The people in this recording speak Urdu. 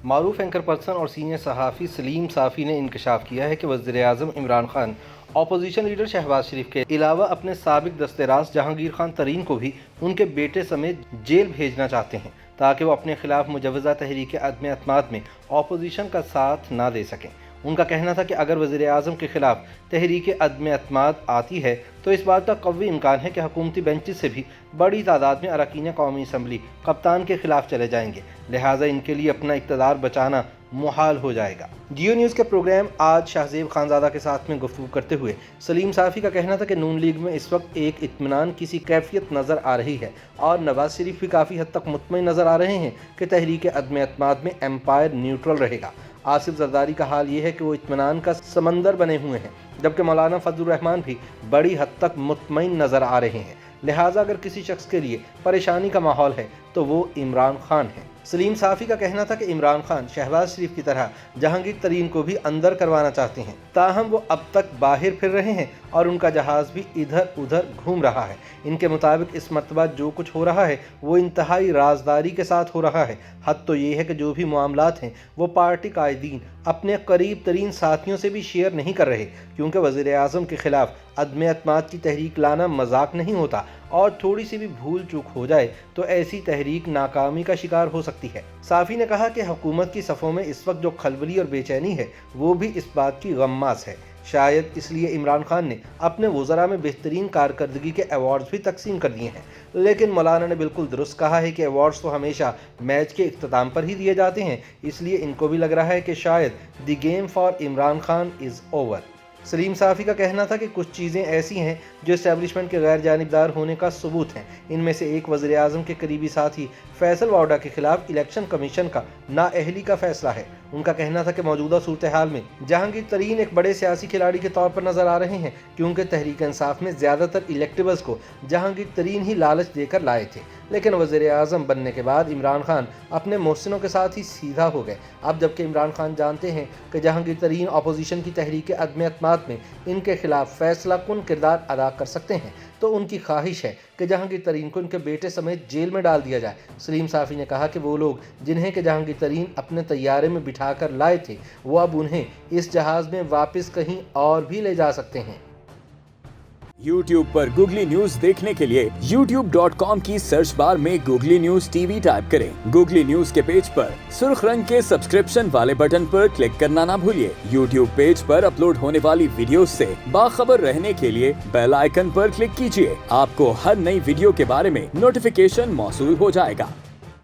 معروف اینکر پرسن اور سینئر صحافی سلیم صافی نے انکشاف کیا ہے کہ وزیر اعظم عمران خان اپوزیشن لیڈر شہباز شریف کے علاوہ اپنے سابق دست راست جہانگیر خان ترین کو بھی ان کے بیٹے سمیت جیل بھیجنا چاہتے ہیں تاکہ وہ اپنے خلاف مجوزہ تحریک عدم اعتماد میں اپوزیشن کا ساتھ نہ دے سکیں۔ ان کا کہنا تھا کہ اگر وزیر اعظم کے خلاف تحریک عدم اعتماد آتی ہے تو اس بات کا قوی امکان ہے کہ حکومتی بینچز سے بھی بڑی تعداد میں اراکین قومی اسمبلی کپتان کے خلاف چلے جائیں گے، لہٰذا ان کے لیے اپنا اقتدار بچانا محال ہو جائے گا۔ جیو نیوز کے پروگرام آج شہزیب خانزادہ کے ساتھ میں گفتگو کرتے ہوئے سلیم صافی کا کہنا تھا کہ نون لیگ میں اس وقت ایک اطمینان کسی کیفیت نظر آ رہی ہے اور نواز شریف بھی کافی حد تک مطمئن نظر آ رہے ہیں کہ تحریک عدم اعتماد میں امپائر نیوٹرل رہے گا۔ آصف زرداری کا حال یہ ہے کہ وہ اطمینان کا سمندر بنے ہوئے ہیں، جبکہ مولانا فضل الرحمان بھی بڑی حد تک مطمئن نظر آ رہے ہیں، لہٰذا اگر کسی شخص کے لیے پریشانی کا ماحول ہے تو وہ عمران خان ہے۔ سلیم صافی کا کہنا تھا کہ عمران خان شہباز شریف کی طرح جہانگیر ترین کو بھی اندر کروانا چاہتے ہیں، تاہم وہ اب تک باہر پھر رہے ہیں اور ان کا جہاز بھی ادھر ادھر گھوم رہا ہے۔ ان کے مطابق اس مرتبہ جو کچھ ہو رہا ہے وہ انتہائی رازداری کے ساتھ ہو رہا ہے، حد تو یہ ہے کہ جو بھی معاملات ہیں وہ پارٹی قائدین اپنے قریب ترین ساتھیوں سے بھی شیئر نہیں کر رہے، کیونکہ وزیر اعظم کے خلاف عدم اعتماد کی تحریک لانا مذاق نہیں ہوتا اور تھوڑی سی بھی بھول چوک ہو جائے تو ایسی تحریک ناکامی کا شکار ہو سکتی ہے۔ صافی نے کہا کہ حکومت کی صفوں میں اس وقت جو کھلبلی اور بے چینی ہے وہ بھی اس بات کی غماز ہے، شاید اس لیے عمران خان نے اپنے وزراء میں بہترین کارکردگی کے ایوارڈز بھی تقسیم کر دیے ہیں، لیکن مولانا نے بالکل درست کہا ہے کہ ایوارڈز تو ہمیشہ میچ کے اختتام پر ہی دیے جاتے ہیں، اس لیے ان کو بھی لگ رہا ہے کہ شاید the game for Imran Khan is over. Saleem Safi کا کہنا تھا کہ کچھ چیزیں ایسی ہیں جو اسٹیبلشمنٹ کے غیر جانبدار ہونے کا ثبوت ہیں، ان میں سے ایک وزیر اعظم کے قریبی ساتھی فیصل واوڈا کے خلاف الیکشن کمیشن کا نااہلی کا فیصلہ ہے۔ ان کا کہنا تھا کہ موجودہ صورتحال میں جہانگیر ترین ایک بڑے سیاسی کھلاڑی کے طور پر نظر آ رہے ہیں، کیونکہ تحریک انصاف میں زیادہ تر الیکٹیبلز کو جہانگیر ترین ہی لالچ دے کر لائے تھے، لیکن وزیر اعظم بننے کے بعد عمران خان اپنے محسنوں کے ساتھ ہی سیدھا ہو گئے۔ اب جبکہ عمران خان جانتے ہیں کہ جہانگیر ترین اپوزیشن کی تحریک عدم اعتماد میں ان کے خلاف فیصلہ کن کردار ادا کر سکتے ہیں، تو ان کی خواہش ہے کہ جہانگیر ترین کو ان کے بیٹے سمیت جیل میں ڈال دیا جائے۔ سلیم صافی نے کہا کہ وہ لوگ جنہیں کہ جہانگیر ترین اپنے طیارے میں بٹھا کر لائے تھے وہ اب انہیں اس جہاز میں واپس کہیں اور بھی لے جا سکتے ہیں۔ YouTube پر گوگلی نیوز دیکھنے کے لیے youtube.com کی سرچ بار میں googly news T V type کریں۔ گوگلی نیوز کے پیج پر سرخ رنگ کے سبسکرپشن والے بٹن پر کلک کرنا نہ بھولیے۔ YouTube پیج پر اپلوڈ ہونے والی ویڈیوز سے باخبر رہنے کے لیے بیل آئیکن پر کلک کیجیے۔ آپ کو ہر نئی ویڈیو کے بارے میں نوٹیفیکیشن موصول ہو جائے گا۔